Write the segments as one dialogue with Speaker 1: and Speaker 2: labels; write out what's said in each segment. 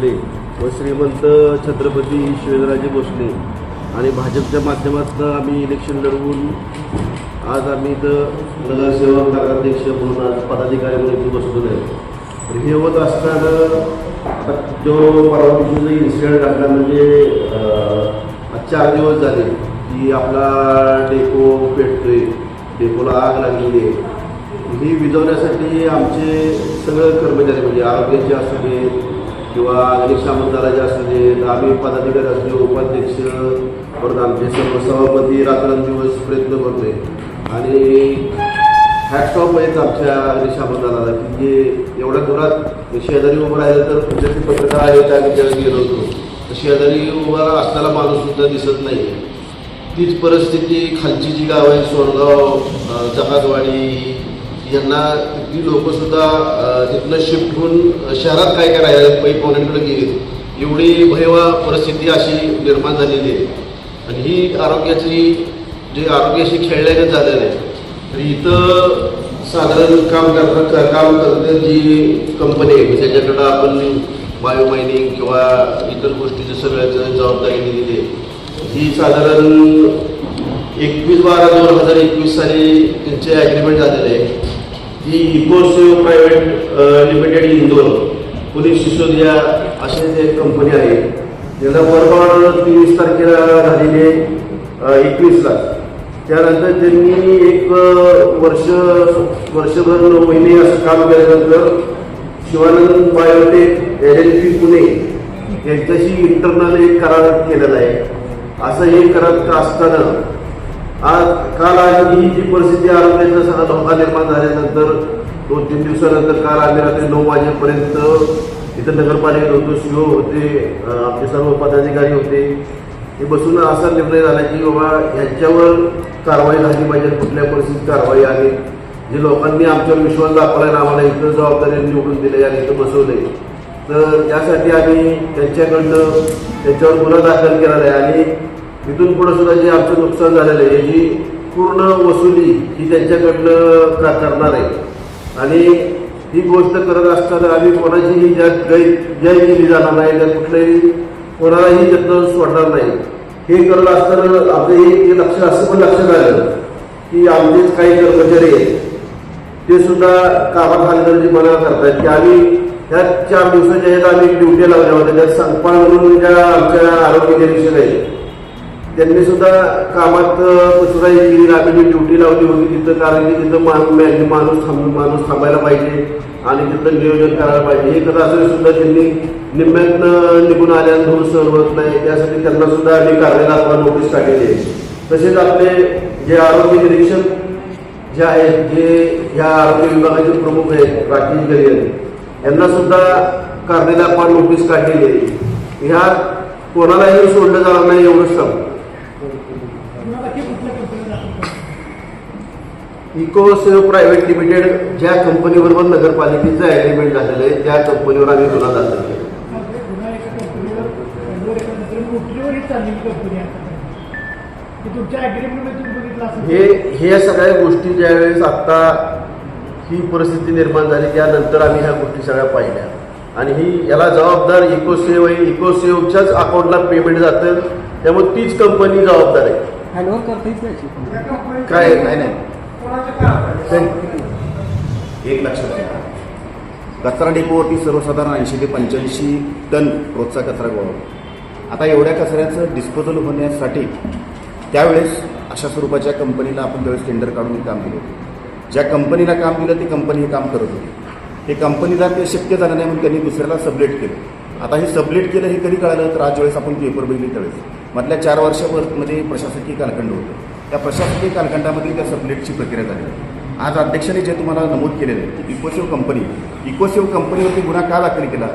Speaker 1: भोसले व श्रीमंत छत्रपती शिवेंद्रराजे भोसले आणि भाजपच्या माध्यमातून आम्ही इलेक्शन लढवून आज आम्ही इथं नगरसेवक नगराध्यक्ष म्हणून आज पदाधिकारी म्हणून इथे बसलो आहे. तर हे होत असताना आता जो परवा दिवशी जो इन्सिडेंट घडला म्हणजे 4 दिवस झाले की आपला डेपो पेटतोय, डेपोला आग लागलेली आहे. ही विझवण्यासाठी आमचे सगळे कर्मचारी म्हणजे आरोग्याचे असू दे किंवा अग्निशामक दलाचे असू दे, आम्ही पदाधिकारी असू दे, उपाध्यक्ष परत आमचे सर्व सभापती रात्रंदिवस प्रयत्न करतोय आणि हॅट्स ऑफ आहेत आमच्या अग्निशामक दलाला की जे एवढ्या दुरात शेजारी उभं राहिलं तर तुमच्याचे पत्रकार आहे त्या विचारात गेलो होतो तर शेजारी उभा असताना माणूससुद्धा दिसत नाही. तीच परिस्थिती खालची जी गाव आहे सोनगाव, जहाजवाडी यांना ती लोकंसुद्धा तिथनं शिफ्ट होऊन शहरात काय काय राहिलं पै पाहुण्यांकडे गेली. एवढी भयावह परिस्थिती अशी निर्माण झालेली आहे आणि ही आरोग्याची जे आरोग्याशी खेळल्याने झालेलं आहे. तर इथं साधारण काम करते जी कंपनी आहे त्याच्याकडं आपण बायो मायनिंग किंवा इतर गोष्टीचं सगळ्याचं जबाबदारी दिलेली आहे. ही साधारण 21/12/2021 साली त्यांचे ॲग्रीमेंट झालेले आहे. ही Ecosave private limited Indore police Sisodia असे जे कंपनी आहे त्याला वर्गवाढ 23 तारखेला झालेली आहे 21ला. त्यानंतर त्यांनी एक वर्षभर 9 महिने असं काम केल्यानंतर शिवानंद बायोटेक एजन्सी पुणे यांच्याशी इंटरनल एक करार केलेला आहे. असं हे करार असताना काल ही जी परिस्थिती आरोग्याचा सगळा धोका निर्माण झाल्यानंतर 2-3 दिवसानंतर काल आम्ही रात्री 9 वाजेपर्यंत इथं नगरपालिकेत होतो, सीओ होते, आमचे सर्व पदाधिकारी होते. हे बसून असा निर्णय झाला की बाबा ह्यांच्यावर कारवाई झाली पाहिजे. कुठल्या परिस्थितीत कारवाई आहे, जे लोकांनी आमच्यावर विश्वास दाखवला आणि आम्हाला इथं जबाबदारी निवडून दिली आणि इथं बसवले तर त्यासाठी आम्ही त्यांच्यावर गुन्हा दाखल केलेला आहे आणि इथून पुढे सुद्धा जे आमचं नुकसान झालेलं आहे याची पूर्ण वसुली ही त्यांच्याकडनं करणार आहे. आणि ही गोष्ट करत असताना आम्ही कोणाचीही जय केली जाणार नाही, त्यात कुठल्याही कोणालाही त्यातनं सोडणार नाही. हे करत असताना आपलं हे लक्ष असं पण लक्षात आलं की आमचेच काही कर्मचारी आहेत ते सुद्धा कामात हलगर्जीपणा करतात की आम्ही ह्या 4 दिवसाच्या ह्यात आम्ही ड्युटी लावल्या होत्या. त्यात संपाळ म्हणून ज्या आमच्या आरोग्य निरीक्षक आहेत त्यांनी सुद्धा कामात कुचराई केली. आम्ही जी ड्युटी लावली होती तिथं कारण की तिथं माणूस थांबायला पाहिजे आणि तिथं नियोजन करायला पाहिजे. हे करत असं सुद्धा त्यांनी निम्म्यातनं निघून आल्यानं धूर सहन होत नाही त्यासाठी त्यांना सुद्धा आम्ही कारवाईला आपण नोटीस काढलेली आहे. तसेच आपले जे आरोग्य निरीक्षक जे आहेत जे ह्या आरोग्य विभागाचे प्रमुख आहेत राकेश गरियन यांना सुद्धा कारवाईला आपण नोटीस काढलेली आहे. ह्या कोणालाही सोडलं जाणार नाही एवढंच सांगतो. इकोसेव प्रायव्हेट लिमिटेड ज्या कंपनीबरोबर नगरपालिकेचं ॲग्रीमेंट झालेलं आहे त्या कंपनीवर आम्ही गुन्हा दाखल केला. हे सगळ्या गोष्टी ज्यावेळेस आत्ता ही परिस्थिती निर्माण झाली त्यानंतर आम्ही ह्या गोष्टी सगळ्या पाहिल्या आणि याला जबाबदार इकोसेव आहे. इकोसेवच्याच अकाउंटला पेमेंट जातं त्यामुळे तीच कंपनी जबाबदार आहे. काय नाही
Speaker 2: एक लक्षात घ्या, कचरा डेपोवरती सर्वसाधारण 80 ते 85 टन रोजचा कचरा गोळा होतो. आता एवढ्या कचऱ्याचं डिस्पोजल होण्यासाठी त्यावेळेस अशा स्वरूपाच्या कंपनीला आपण त्यावेळेस टेंडर काढून हे काम दिलं होतं. ज्या कंपनीला काम दिलं ती कंपनी हे काम करत होती. हे कंपनीला ते शक्य झालं नाही म्हणून त्यांनी दुसऱ्याला सबलेट केलं. आता हे सबलेट केलं हे कधी कळालं तर आज ज्यावेळेस आपण पेपर बघितली त्यावेळेस मधल्या 4 वर्षामध्ये प्रशासकीय कालखंड होतं. त्या प्रशासकीय कालखंडामध्ये त्या सबलेटची प्रक्रिया झाली. आज अध्यक्षांनी जे तुम्हाला नमूद केलेलं आहे की इकोसेव कंपनीवरती गुन्हा का दाखल केला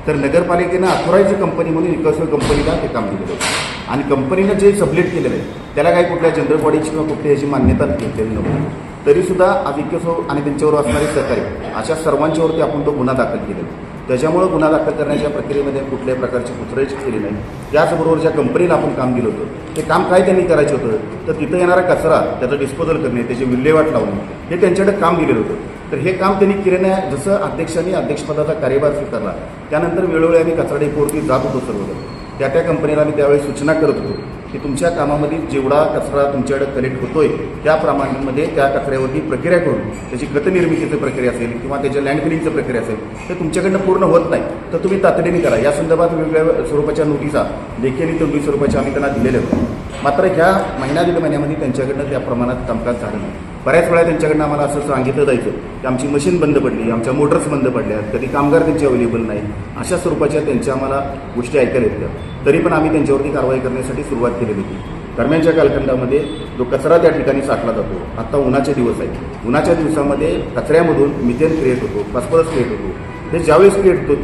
Speaker 2: तर नगरपालिकेनं अथॉराइज कंपनी म्हणून इकोसेव कंपनीला ते काम दिलेलं होतं आणि कंपनीनं जे सबलेट केलेलं आहे त्याला काही कुठल्या जनरल बॉडीची किंवा कुठल्या याची मान्यता घेतलेली नव्हती. तरीसुद्धा आज इकोसेव आणि त्यांच्यावर असणारे सहकारी अशा सर्वांच्यावरती आपण तो गुन्हा दाखल केलेला. त्याच्यामुळं गुन्हा दाखल करण्याच्या प्रक्रियेमध्ये कुठल्याही प्रकारची कुचराईच केली नाही. त्याचबरोबर ज्या कंपनीला आपण काम दिलं होतं ते काम काय त्यांनी करायचं होतं, तर तिथं येणारा कचरा त्याचं डिस्पोजल करणे, त्याची विल्हेवाट लावणे, हे त्यांच्याकडे काम दिलेलं होतं. तर हे काम त्यांनी केले नाही. जसं अध्यक्षांनी अध्यक्षपदाचा कार्यभार स्वीकारला त्यानंतर वेळोवेळी आम्ही कचरा डेपोवरती जात होतो सर्वजण. त्या कंपनीला आम्ही त्यावेळी सूचना करत होतो की तुमच्या कामामध्ये जेवढा कचरा तुमच्याकडे कलेक्ट होतोय त्या प्रमाणामध्ये त्या कचऱ्यावरती प्रक्रिया करून त्याची खतनिर्मितीची प्रक्रिया असेल किंवा त्याच्या लँडफिलिंगची प्रक्रिया असेल ते तुमच्याकडनं पूर्ण होत नाही, तर तुम्ही तातडीने करा. या संदर्भात वेगवेगळ्या स्वरूपाच्या नोटिसा लेखी आणि तोंडी स्वरूपाच्या आम्ही त्यांना दिलेल्या होत्या. मात्र ह्या दीड महिन्यामध्ये त्यांच्याकडनं त्या प्रमाणात कामकाज झालं नाही. बऱ्याच वेळा त्यांच्याकडनं आम्हाला असं सांगितलं जायचं की आमची मशीन बंद पडली, आमच्या मोटर्स बंद पडल्या, कधी कामगार त्यांचे अवेलेबल नाही, अशा स्वरूपाच्या त्यांच्या आम्हाला गोष्टी ऐकायला येत्या. तरी पण आम्ही त्यांच्यावरती कारवाई करण्यासाठी सुरुवात केलेली होती. दरम्यानच्या कालखंडामध्ये जो कचरा त्या ठिकाणी साठला जातो, आता उन्हाचे दिवस आहेत, उन्हाच्या दिवसामध्ये कचऱ्यामधून मिथेन क्रिएट होतो, फॉस्फरस क्रिएट होतो. हे ज्यावेळेस क्रिएट होतो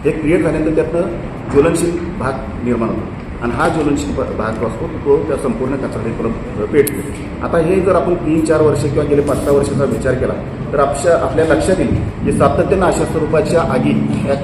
Speaker 2: हे क्रिएट झाल्यानंतर त्यातनं ज्वलनशील भाग निर्माण होतो आणि हा ज्वलनशील भाग असतो तो त्या संपूर्ण कचरा डेपोला पेटतो. आता हे जर आपण 3-4 वर्ष किंवा गेले 5-6 वर्षाचा विचार केला तर आपल्या लक्षात येईल की सातत्यानं अशा स्वरूपाच्या आगी या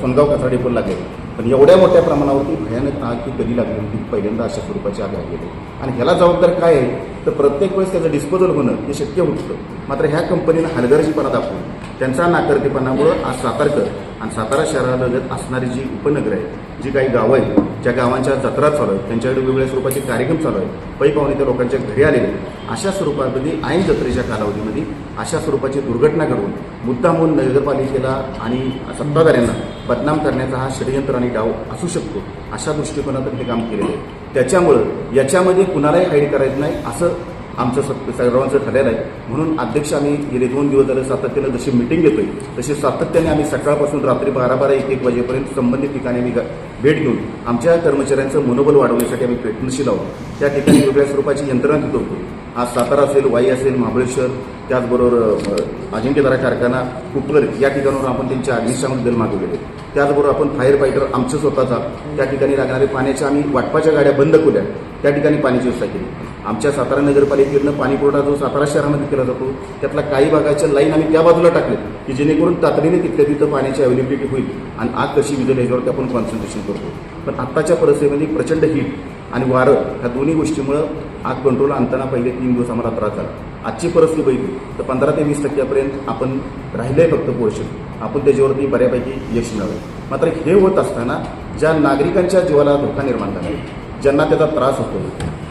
Speaker 2: सोनगाव कचरा डेपोला लागेल. पण एवढ्या मोठ्या प्रमाणावरती भयानक आग ही कधी लागली होती, पहिल्यांदा अशा स्वरूपाची आग लागलेली. आणि ह्याला जबाबदार काय आहे तर प्रत्येक वेळेस त्याचं डिस्पोजल होणं हे शक्य होतं. मात्र ह्या कंपनीनं हलगर्जीपणा दाखवून त्यांचा नाकर्तेपणामुळं आज सातारकर आणि सातारा शहरालगत असणारी जी उपनगरं आहेत, जी काही गावं आहेत, ज्या गावांच्या जत्रा चालू आहेत, त्यांच्याकडे वेगवेगळ्या स्वरूपाचे कार्यक्रम चालू आहेत, पै पाहुणे त्या लोकांच्या घरी आलेले, अशा स्वरूपामध्ये ऐन जत्रेच्या कालावधीमध्ये अशा स्वरूपाची दुर्घटना घडवून मुद्दामून नगरपालिकेला आणि सत्ताधाऱ्यांना बदनाम करण्याचा हा षडयंत्र आणि डाव असू शकतो, अशा दृष्टिकोनातून हे काम केलेलं आहे. त्याच्यामुळं याच्यामध्ये कुणालाही हाईड करायचं नाही असं आमचं सर्वांचं ठरलेलं आहे. म्हणून अध्यक्ष आम्ही गेले 2 दिवस झाले सातत्यानं जशी मिटिंग घेतोय तशी सातत्याने आम्ही सकाळपासून रात्री 12-1 वाजेपर्यंत संबंधित ठिकाणी आम्ही भेट घेऊन आमच्या कर्मचाऱ्यांचं मनोबल वाढवण्यासाठी आम्ही प्रयत्नशील आहोत. त्या ठिकाणी वेगवेगळ्या स्वरूपाची यंत्रणा तिथं होतो. आज सातारा असेल, वाई असेल, महाबळेश्वर, त्याचबरोबर अजिंक्यतारा कारखाना, कुपलर या ठिकाणावर आपण त्यांच्या अग्निशामक दल मागवलेले. त्याचबरोबर आपण फायर फायटर आमचं स्वतःचा त्या ठिकाणी लागणारे पाण्याच्या आम्ही वाटपाच्या गाड्या बंद केल्या, त्या ठिकाणी पाण्याची व्यवस्था केली. आमच्या सातारा नगरपालिकेतनं पाणी पुरवठा जो सातारा शहरामध्ये केला जातो त्यातला काही भागाच्या लाईन आम्ही त्या बाजूला टाकले की जेणेकरून तातडीने तिथल्या तिथं पाण्याची अवेलेबिलिटी होईल आणि आग कशी विझेल याच्यावरती आपण कॉन्सन्ट्रेशन करतो. पण आत्ताच्या परिस्थितीमध्ये प्रचंड हीट आणि वारं ह्या दोन्ही गोष्टीमुळं आग कंट्रोल आणताना पहिले 3 दिवस आम्हाला त्रास झाला. आजची परिस्थिती बघितली तर 15 ते 20% आपण राहिलंय फक्त पोर्शन, आपण त्याच्यावरती बऱ्यापैकी यश मिळालं. मात्र हे होत असताना ज्या नागरिकांच्या जीवाला धोका निर्माण झाला, ज्यांना त्याचा त्रास होतो,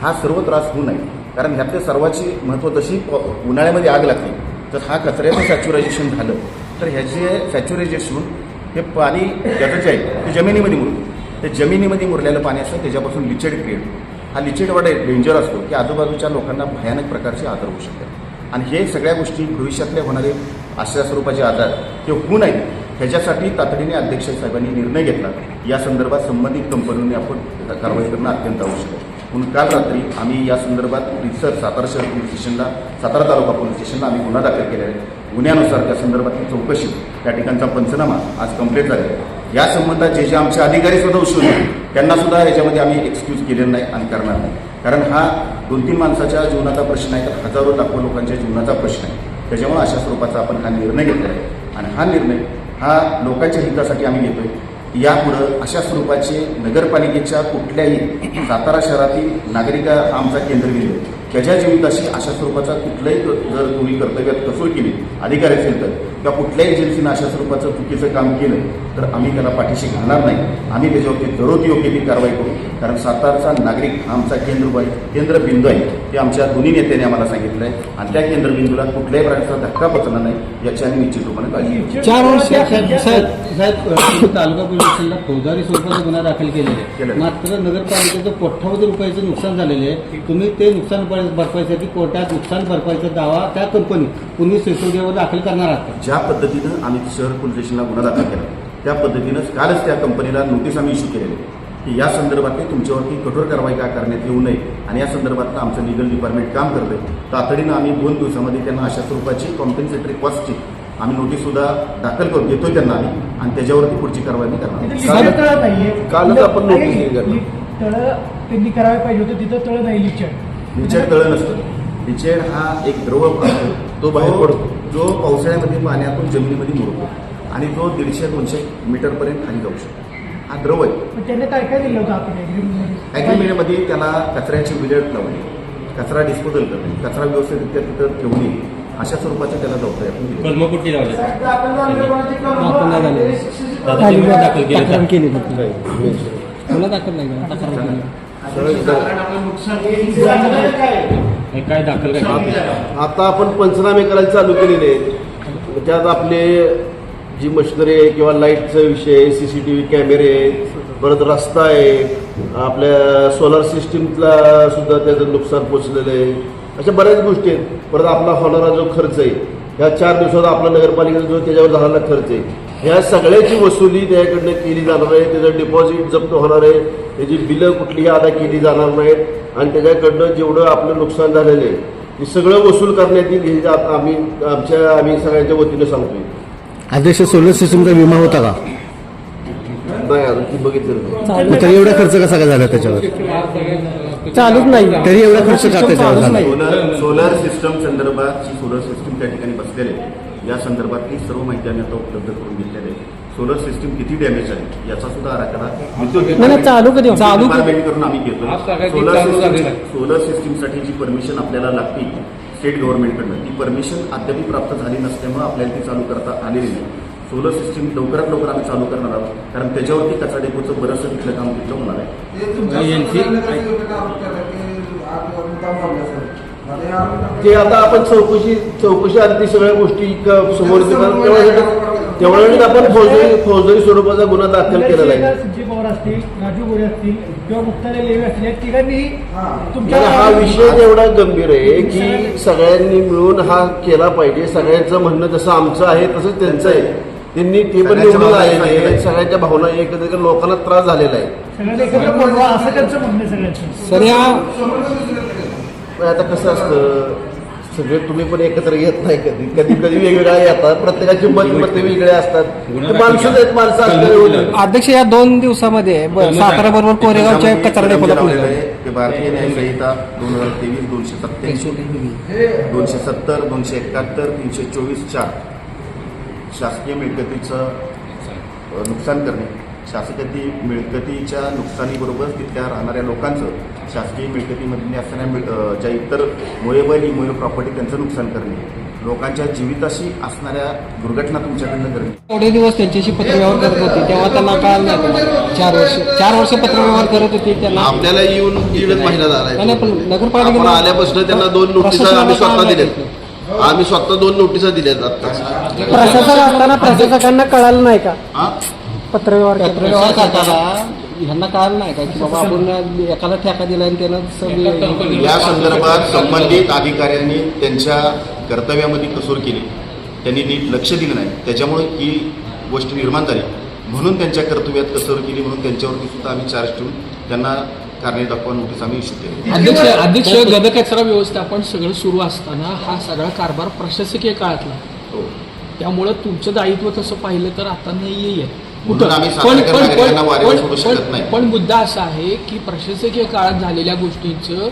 Speaker 2: हा सर्व त्रास होऊ नये. कारण ह्यातल्या सर्वाची महत्त्व तशी उन्हाळ्यामध्ये आग लागते तर हा कचऱ्याचं सॅच्युरायझेशन झालं तर ह्याचे सॅच्युरायझेशन हे पाणी त्याचं जे आहे ते जमिनीमध्ये मुरतं. ते जमिनीमध्ये मुरलेलं पाणी असतं त्याच्यापासून लिचेड क्रिएट. हा लिचेड एवढा डेंजर असतो की आजूबाजूच्या लोकांना भयानक प्रकारचे आजार होऊ शकतात. आणि हे सगळ्या गोष्टी भविष्यातले होणारे अशा स्वरूपाचे आजार हे होऊ नयेत ह्याच्यासाठी तातडीने अध्यक्ष साहेबांनी निर्णय घेतला. या संदर्भात संबंधित कंपनीने आपण कारवाई करणं अत्यंत आवश्यक आहे. म्हणून काल रात्री आम्ही या संदर्भात रितसर सातारा शहर पोलीस स्टेशनला, सातारा तालुका पोलीस स्टेशनला आम्ही गुन्हा दाखल केलेला आहे. गुन्ह्यानुसार त्या संदर्भातली चौकशी, त्या ठिकाणचा पंचनामा आज कंप्लीट झाला आहे. या संबंधात जे आमचे अधिकारी सुद्धा उशीर होते त्यांना सुद्धा याच्यामध्ये आम्ही एक्सक्यूज केलेलं नाही आणि करणार नाही. कारण हा 2-3 माणसाच्या जीवनाचा प्रश्न आहे तर हजारो लाखो लोकांच्या जीवनाचा प्रश्न आहे. त्याच्यामुळे अशा स्वरूपाचा आपण हा निर्णय घेतला आहे आणि हा निर्णय हा लोकांच्या हितासाठी आम्ही घेतोय. यापुढं अशा स्वरूपाचे नगरपालिकेच्या कुठल्याही सातारा शहरातील नागरिक आमचा केंद्रबिंदू आहे. त्याच्या जीविताशी अशा स्वरूपाचा कुठलंही जर तुम्ही कर्तव्यात कसूर केली अधिकारी असेल तर किंवा कुठल्याही एजन्सीनं अशा स्वरूपाचं चुकीचं काम केलं तर आम्ही त्याला पाठीशी घालणार नाही. आम्ही त्याच्यावरती जरूर योग्य ती कारवाई करू. कारण सातारचा नागरिक हा आमचा केंद्रबिंदू आहे हे आमच्या दोन्ही नेत्यांनी आम्हाला सांगितलं आहे आणि त्या केंद्रबिंदूला कुठल्याही प्रकारचा धक्का बसणार नाही याची आम्ही निश्चित रूपाने काळजी घेऊ.
Speaker 3: 4 वर्ष साहेब तालुका पोलीस स्टेशनला फौजदारी स्वरूपाचा गुन्हा दाखल केलेला आहे. मात्र नगरपालिकेचं कोट्यावधी रुपयाचं नुकसान झालेलं आहे. तुम्ही ते नुकसान भरपाईसाठी कोर्टात नुकसान भरपाईचा दावा त्या कंपनी पुणे सिसोदियावर दाखल करणार आहात.
Speaker 2: ज्या पद्धतीनं आम्ही शहर पोलीस स्टेशनला गुन्हा दाखल केला त्या पद्धतीनंच कालच त्या कंपनीला नोटीस आम्ही इश्यू केलेली की या संदर्भातली तुमच्यावरती कठोर कारवाई का करण्यात येऊ नये आणि या संदर्भातलं आमचं लिगल डिपार्टमेंट काम करतंय. तातडीनं आम्ही 2 दिवसामध्ये त्यांना अशा स्वरूपाची कॉम्पेन्सेटरी कॉस्टची आम्ही नोटीस सुद्धा दाखल करून देतोय त्यांना आम्ही आणि त्याच्यावरती पुढची कारवाई करणार.
Speaker 1: कालच आपण नोटीस
Speaker 4: तळं त्यांनी करायला पाहिजे होतं, तिथं तळं नाही
Speaker 2: लिचेड तळं नसतं. लिचेड हा एक द्रव असतो तो बाहेर पडतो जो पावसाळ्यामध्ये पाण्यातून जमिनीमध्ये मुरतो आणि तो 150-200 मीटरपर्यंत खाली जाऊ शकतो. हा द्रव आहे.
Speaker 4: पण त्याने काय काय दिलं होतं आपण ॲग्रीमेंटमध्ये?
Speaker 2: ॲग्रीमेंटमध्ये त्याला कचऱ्याची विल्हेवाट लावणे, कचरा डिस्पोजल करणे, कचरा व्यवस्थितरित्या तिथं ठेवणे, अशा स्वरूपाचं त्याला जबाबदारी आपण दिली.
Speaker 5: कलम कुठली लावली?
Speaker 3: दाखल नाही झाले.
Speaker 5: दादा, तुम्ही पण दाखल केली
Speaker 3: तक्रार
Speaker 5: का?
Speaker 3: केली मला दाखल नाही झालं. तक्रार केली.
Speaker 5: हे काय दाखल काय?
Speaker 1: आता आपण पंचनामे करायला चालू केलेले आहेत. त्यात आपले जी मशिनरी आहे किंवा लाईटचा विषय, CCTV कॅमेरे, परत रस्ता आहे, आपल्या सोलार सिस्टीमला सुद्धा त्याचं नुकसान पोचलेलं आहे. अशा बऱ्याच गोष्टी आहेत. परत आपला होणारा जो खर्च आहे, ह्या 4 दिवसात आपला नगरपालिकेचा जो त्याच्यावर झालेला खर्च आहे, ह्या सगळ्याची वसुली त्याच्याकडनं केली जाणार आहे. त्याचं डिपॉझिट जप्त होणार आहे, त्याची बिलं कुठलीही अदा केली जाणार नाहीत आणि त्याच्याकडनं जेवढं आपलं नुकसान झालेलं आहे हे सगळं वसूल करण्यात येईल. हे आम्ही सगळ्यांच्या वतीनं सांगतोय.
Speaker 6: अध्यक्ष, सोलर सिस्टमचा विमा होता का?
Speaker 1: नाही, अजून ती बघितलं नाही.
Speaker 6: मग तरी एवढा खर्च कसा काय झाला त्याच्यावर? चालूच नाही. तरी एवढा खर्च का त्याच्यावर झाला?
Speaker 2: सोलर सिस्टम संदर्भात जी सोलर सिस्टम त्या ठिकाणी बसलेले आहे, या संदर्भातली सर्व माहिती आम्ही आता उपलब्ध करून घेतलेली आहे. सोलर सिस्टम किती डॅमेज आहे याचा सुद्धा आराखडा डिपार्टमेंट करून आम्ही घेतो. सोलर सिस्टीमसाठी जी परमिशन आपल्याला लागते स्टेट गव्हर्नमेंटकडनं, ती परमिशन अद्याप प्राप्त झाली नसल्यामुळे आपल्याला ती चालू करता आलेली नाही. सोलर सिस्टीम लवकरात लवकर आम्ही चालू करणार आहोत, कारण त्याच्यावरती कचरा डेपोचं बरंचसं तिथलं काम तिथलं होणार आहे.
Speaker 1: ते आता आपण चौकशी आणि ती सगळ्या गोष्टी समोर तेवढ्यासाठी आपण फौजदारी स्वरूपाचा गुन्हा दाखल केलेला आहे.
Speaker 4: संजय पवार असतील, राजू गोरे असतील किंवा मुक्तालय लेवे असतील, या तिघांनी
Speaker 1: हा विषय एवढा गंभीर आहे की सगळ्यांनी मिळून हा केला पाहिजे. सगळ्यांचं म्हणणं जसं आमचं आहे तसंच त्यांचं आहे. त्यांनी ते पण निवडून आलेले, सगळ्यांच्या भावना एकत्र, लोकांना त्रास झालेला आहे.
Speaker 4: सगळ्यांना एकत्र बोलवा असं त्यांचं म्हणणं आहे सगळ्यांचं.
Speaker 1: आता कसं असतं, सगळे तुम्ही पण एकत्र येत नाही, कधी वेगवेगळ्या येतात, प्रत्येकाची मत वेगळे असतात. माणसं आहेत, माणसं असतात.
Speaker 6: अध्यक्ष, या 2 दिवसामध्ये सातारा बरोबर कोरेगावच्या कचरा डेपोला
Speaker 2: ते भारतीय न्याय संहिता 2023 287 270 271 324-4 शासकीय मिळकतीचं नुकसान करणे, शासकीय मिळकतीच्या नुकसानीबरोबर तिथल्या राहणाऱ्या लोकांचं शासकीय मिळकतीमधली असणाऱ्या ज्या इतर मोएबल इमोएबल प्रॉपर्टी त्यांचं नुकसान करणे, लोकांच्या जीविताशी असणाऱ्या दुर्घटना तुमच्याकडनं करणे.
Speaker 3: एवढे दिवस त्यांच्याशी पत्रव्यवहार करत होते तेव्हा त्यांना कळालं नाही तुम्हाला? 4 वर्ष पत्रव्यवहार करत होते त्यांना.
Speaker 1: आपल्याला येऊन 1.5 महिना झाला.
Speaker 3: नाही, पण नगरपालिकेला
Speaker 1: आल्यापासून त्यांना 2 नोटिसा आम्ही स्वतः दिल्यात. आम्ही स्वतः 2 नोटिसा दिल्यात आता.
Speaker 6: प्रशासक असताना प्रशासकांना कळालं नाही का पत्रव्यवहार
Speaker 3: करताना? ह्यांना कळालं नाही का की बाबा आपण एकाला ठेका दिला आणि त्यानं
Speaker 2: या संदर्भात संबंधित अधिकाऱ्यांनी त्यांच्या कर्तव्यामध्ये कसूर केली, त्यांनी नीट लक्ष दिलं नाही, त्याच्यामुळे ही गोष्ट निर्माण झाली. म्हणून त्यांच्या कर्तव्यात कसर केली, म्हणून त्यांच्यावरती सुद्धा आम्ही चार्ज ठेवून त्यांना कारणे दाखवा नोटीस आम्ही इश्यू केली.
Speaker 7: अध्यक्ष घनकचरा व्यवस्थापन सगळं सुरू असताना हा सगळा कारभार प्रशासकीय काळातला,
Speaker 2: हो.
Speaker 7: त्यामुळं तुमचं दायित्व तसं पाहिलं तर आता नाही आहे.
Speaker 2: म्हणून आम्ही सातारा नागरिकांना वारेवर सोडू शकत नाही.
Speaker 7: पण मुद्दा असा आहे की प्रशासकीय काळात झालेल्या गोष्टींचं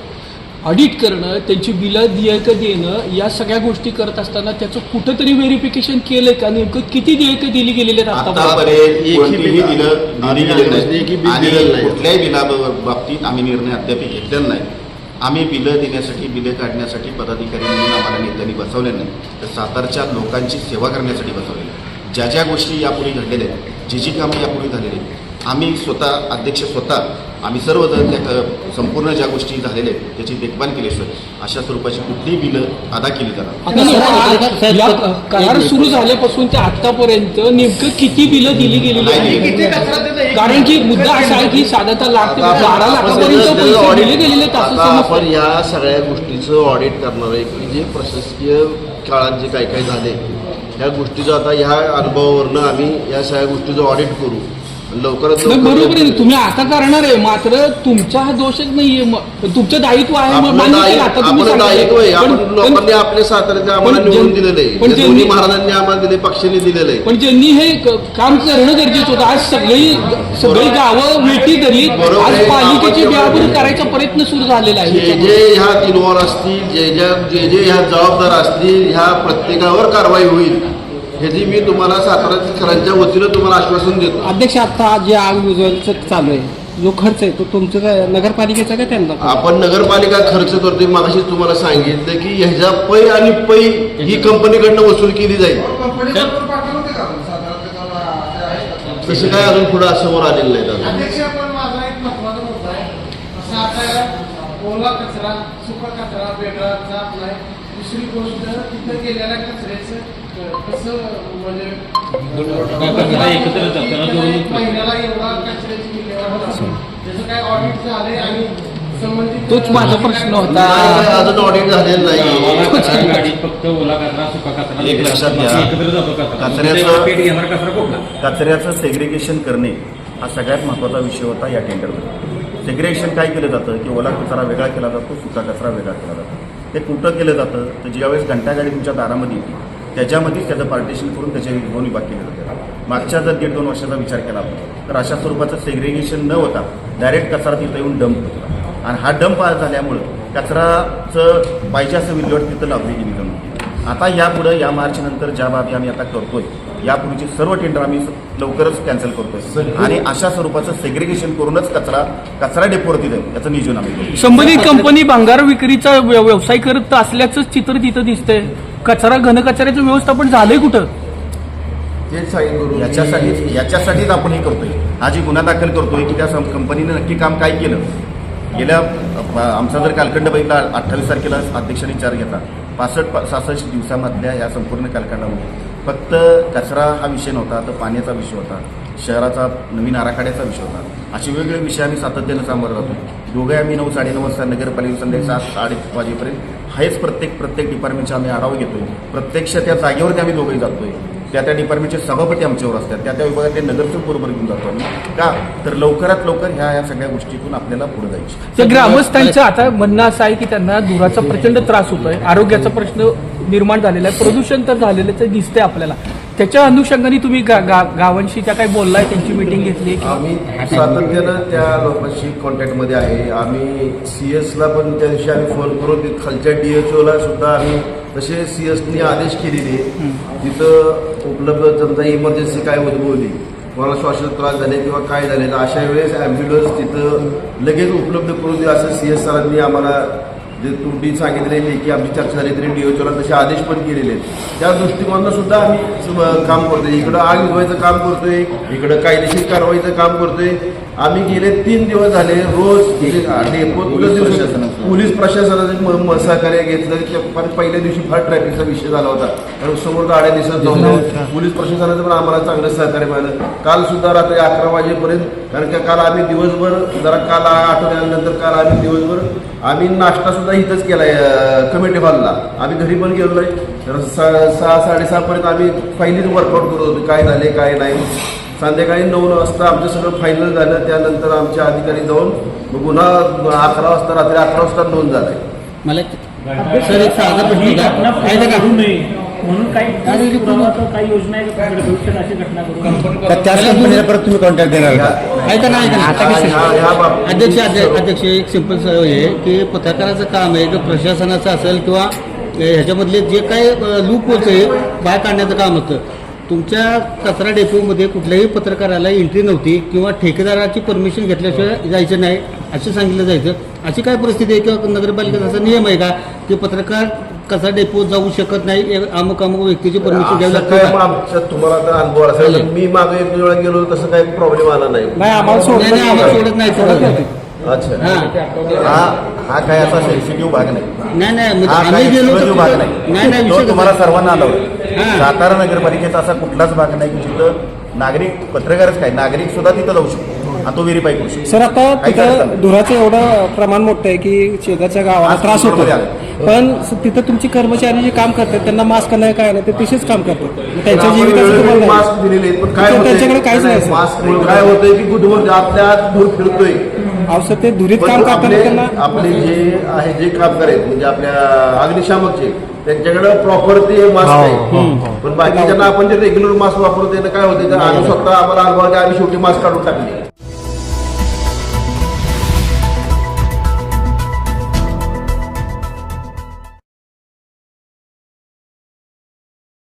Speaker 7: ऑडिट करणं, त्यांची बिलं देयकं देणं, या सगळ्या गोष्टी करत असताना त्याचं कुठंतरी व्हेरिफिकेशन केलं का? नेमकं किती देयकं दिली गेलेली आहेत
Speaker 2: आतापर्यंत कोणतीही बिलं दिली गेली नाही आणि कुठल्याही बिला बाबतीत आम्ही निर्णय अद्याप घेतलेला नाही. आम्ही बिलं देण्यासाठी, बिलं काढण्यासाठी पदाधिकारी म्हणून आम्हाला नेत्यांनी बसवले नाही, तर सातारच्या लोकांची सेवा करण्यासाठी बसवलेलं आहे. ज्या ज्या गोष्टी यापूर्वी घडलेल्या आहेत, जी कामं यापूर्वी झालेली आहेत, आम्ही स्वतः अध्यक्ष आम्ही सर्वजण त्या संपूर्ण ज्या गोष्टी झालेल्या आहेत त्याची देखभाल केल्याशिवाय अशा स्वरूपाची कुठलीही बिलं अदा केली जाणार.
Speaker 7: करार सुरू झाल्यापासून ते आतापर्यंत नेमकं किती बिलं दिली गेलेली आहेत? कारण की मुद्दा असा आहे की साधारणतः लाख ते 12 लाखापर्यंत पैसे दिले गेलेले आहेत असं
Speaker 1: आपण
Speaker 7: समजतं.
Speaker 1: या सगळ्या गोष्टीचं ऑडिट करणार आहे की जे प्रशासकीय काळात जे काय काय झाले या गोष्टीचं आता ह्या अनुभवावरनं आम्ही या सगळ्या गोष्टीचं ऑडिट करू लवकरात
Speaker 7: नाही, बरोबर आहे, तुम्ही आता करणार आहे, मात्र तुमचा हा दोषच नाहीये, तुमचं दायित्व आहे, मान्य केलं. आता तुम्ही
Speaker 1: दायित्व आहे. आपण लोकांनी आपल्या साताऱ्याचे आम्हाला निवडून दिलेलं आहे,
Speaker 7: पण
Speaker 1: दोन्ही महाराजांनी आम्हाला दिले, पक्षांनी दिलेलं आहे.
Speaker 7: पण ज्यांनी हे काम करणं गरजेचं होतं. आज सगळी गावं वेठी धरली, आज पालिकेची व्यापार करायचा प्रयत्न सुरू झालेला आहे.
Speaker 1: जे ह्यात इन्व्हॉल्व असतील, जे ह्या जबाबदार असतील, ह्या प्रत्येकावर कारवाई होईल ह्याची मी तुम्हाला साताराकरांच्या वतीनं तुम्हाला आश्वासन देतो.
Speaker 8: अध्यक्ष आता जे आग विझवायचं चालू आहे जो खर्च आहे तो तुमचं काय नगरपालिकेचा का त्यांना
Speaker 1: आपण नगरपालिका खर्च करतोय. मागाशीच तुम्हाला सांगितलं की ह्याच्या पै आणि पै ही कंपनीकडनं वसूल केली जाईल. तसं काय अजून पुढे समोर आलेलं नाही दादा.
Speaker 4: अध्यक्ष पण माझा एक महत्वाचा मुद्दा आहे. असं आता ओला कचरा सुका कचरा वेगळा जात नाही. दुसरी गोष्ट तिथं गेलेल्या कचऱ्याचं कसं म्हणजे
Speaker 5: एकत्र जाताना
Speaker 4: महिन्याला एवढा कचऱ्याची विल्हेवाट होत असेल त्याचं काय ऑडिट झालंय आणि संबंधित
Speaker 7: तोच माझा प्रश्न होता.
Speaker 1: अजून ऑडिट झालेलं नाही.
Speaker 5: गाडीत फक्त ओला कचरा सुका कचरा
Speaker 2: एक लक्षात घ्या.
Speaker 5: एकत्र जातो कचरा
Speaker 2: कचऱ्याचं-
Speaker 5: पेट घेणारा कचरा कुठला
Speaker 2: कचऱ्याचं सेग्रिगेशन करणे हा सगळ्यात महत्त्वाचा विषय होता या टेंडरमध्ये. सेग्रिगेशन काय केलं जातं की ओला कचरा वेगळा केला जातो, सुका कचरा वेगळा केला जातो. ते कुठं केलं जातं तर ज्यावेळेस घंटागाडी तुमच्या दारामध्ये येते त्याच्यामध्येच त्याचं पार्टिशन करून त्याचे दोन विभाग केले जातात. मागच्या जर 1.5-2 वर्षाचा विचार केला आपण तर अशा स्वरूपाचं सेग्रिगेशन न होता डायरेक्ट कचरा तिथं येऊन डंप होता आणि हा डंप झाल्यामुळं कचराचं पाहिजे असं विल्हेवाट तिथं लावली गेली नव्हती. आता यापुढं या मार्चनंतर ज्या बाबी आम्ही आता करतोय यापूर्वीचे सर्व टेंडर आम्ही लवकरच कॅन्सल करतोय आणि अशा स्वरूपाचं सेग्रिगेशन करूनच कचरा डेपोवरती जाईल याचं नियोजन आम्ही करू.
Speaker 7: संबंधित कंपनी भंगार विक्रीचा व्यवसाय करत असल्याचं चित्र तिथं दिसतंय. कचरा घनकचऱ्याचं व्यवस्थापन झालंय कुठं?
Speaker 1: तेच सांगितलं.
Speaker 2: याच्यासाठीच आपण हे करतोय. हा जी गुन्हा दाखल करतोय की त्या कंपनीनं नक्की काम काय केलं. गेल्या आमचा जर कालखंड बघितला 28 तारखेला अध्यक्षांनी चार्ज घेतला. 65-66 दिवसामधल्या या संपूर्ण कालखंडामध्ये फक्त कचरा हा विषय नव्हता तर पाण्याचा विषय होता, शहराचा नवीन आराखड्याचा विषय होता. असे वेगवेगळे विषय आम्ही सातत्यानं सामोरं जातो. दोघे आम्ही 9-9:30 वाजता नगरपालिका संध्याकाळी 7-8 वाजेपर्यंत हेच प्रत्येक डिपार्टमेंटचे आम्ही आढावा घेतोय. प्रत्यक्ष त्या जागेवरती आम्ही दोघेही जातोय. त्या डिपार्टमेंटचे सभापती आमच्यावर असतात, त्या विभागातले नगरसेवक बरोबर घेऊन जातो आम्ही. का तर लवकरात लवकर ह्या सगळ्या गोष्टीतून आपल्याला पुढे जायचं.
Speaker 7: त्या ग्रामस्थांचं आता म्हणणं असं आहे की त्यांना धुराचा प्रचंड त्रास होतोय, आरोग्याचा प्रश्न निर्माण झालेला आहे, प्रदूषण तर झालेलं दिसतंय आपल्याला. त्याच्या अनुषंगाने तुम्ही गावांशी त्या काही बोललाय, त्यांची मिटिंग घेतली?
Speaker 1: आम्ही सातत्यानं त्या लोकांशी कॉन्टॅक्टमध्ये आहे. आम्ही CS ला पण त्या दिवशी आम्ही फोन करून खालच्या DHO ला सुद्धा आम्ही तसे CS नी आदेश केलेले तिथं उपलब्ध समजा इमर्जन्सी काय उद्भवली, कोणाला श्वासाचा त्रास झाले किंवा काय झालेलं अशा वेळेस ॲम्ब्युलन्स तिथं लगेच उपलब्ध करून दे असं CS सरांनी आम्हाला जे त्रुटी सांगितलेली की आमची चर्चा झाली तरी DHO ला तसे आदेश पण केलेले आहेत. त्या दृष्टिकोनानं सुद्धा आम्ही काम करतोय. इकडं आग विझवायचं काम करतोय, इकडं कायदेशीर कारवाईचं काम करतोय. आम्ही गेले 3 दिवस झाले रोज पोलीस प्रशासनाचं सहकार्य घेतलं. पण पहिल्या दिवशी फार ट्रॅफिकचा विषय झाला होता कारण समोर गाड्या दिसत नव्हत्या. पोलीस प्रशासनाचं पण आम्हाला चांगलं सहकार्य मिळालं. काल सुद्धा रात्री 11 वाजेपर्यंत, कारण की काल आम्ही दिवसभर जरा काल आठवल्यानंतर काल आम्ही दिवसभर आम्ही नाश्ता सुद्धा इथंच केलाय कमिटी हॉलला. आम्ही घरी पण गेलो नाही. तर 6-6:30 पर्यंत आम्ही पहिलीच वर्कआउट करत होतो काय झाले काय नाही. संध्याकाळी 9 वाजता आमचं सगळं फायनल झालं. त्यानंतर आमचे अधिकारी जाऊन गुन्हा 11 वाजता रात्री 11 वाजता नोंद झालाय.
Speaker 3: मला सर एक साधा प्रश्न
Speaker 4: म्हणून काही योजना आहे का भविष्यात अशी घटना करून
Speaker 6: त्याच कंपनीला परत तुम्ही कॉन्टॅक्ट देणार का?
Speaker 3: ऐका ना
Speaker 1: ह्या बाबतीत
Speaker 3: अध्यक्ष एक सिंपल सवय आहे की पत्रकाराचं काम आहे की प्रशासनाचं असेल किंवा ह्याच्यामधले जे काही लूप होते बाहेर काढण्याचं काम होतं. तुमच्या कचरा डेपोमध्ये कुठल्याही पत्रकाराला एंट्री नव्हती किंवा ठेकेदाराची परमिशन घेतल्याशिवाय जायचं नाही असं सांगितलं जायचं. अशी काय परिस्थिती आहे किंवा नगरपालिकेचा असा नियम आहे का की पत्रकार कचरा डेपो जाऊ शकत नाही, अमुक व्यक्तीची परमिशन घ्यावी लागते?
Speaker 1: आमच्या तुम्हाला आता अनुभव असेल. मी मागे 1 वेळा गेलो तसं काही प्रॉब्लेम आला नाही.
Speaker 3: आम्हाला सोडत नाही.
Speaker 2: अच्छा, हा काय असा सेन्सिटिव्ह भाग नाही.
Speaker 3: नाही
Speaker 2: हा
Speaker 3: आम्ही गेलो
Speaker 2: एक्सक्लुझिव्ह भाग नाही. तो तुम्हाला सर्वांना आलं. सातारा नगरपालिकेचा असा कुठलाच भाग नाही की जिथं नागरिक पत्रकारच काय नागरिक सुद्धा तिथं जाऊ शकतो आणि तो व्हेरीफाय करू शकतो.
Speaker 8: सर आता तिथं धुराचं एवढं प्रमाण मोठं आहे की शेजारच्या गावाला त्रास होतो, पण तिथं तुमचे कर्मचारी जे काम करतात त्यांना मास्क नाही काय नाही ते तसेच काम करतात. त्यांच्या जीविकाचं
Speaker 1: मास्क दिलेले पण काय
Speaker 8: त्यांच्याकडे काहीच नाही.
Speaker 1: मास्क काय होतंय की गुडवर आपल्या आत दूर फिरतोय.
Speaker 8: औषध ते धुरीत काम करताना त्यांना
Speaker 1: आपले जे आहे जे कामगार आहेत म्हणजे आपल्या अग्निशामकचे त्यांच्याकडे प्रॉपर ते मास्क आहे. पण बाकीच्यांना आपण जे रेग्युलर मास्क वापरतो काय होते तर आम्ही स्वतः आम्हाला अनुभव आम्ही शेवटी मास्क काढून टाकले.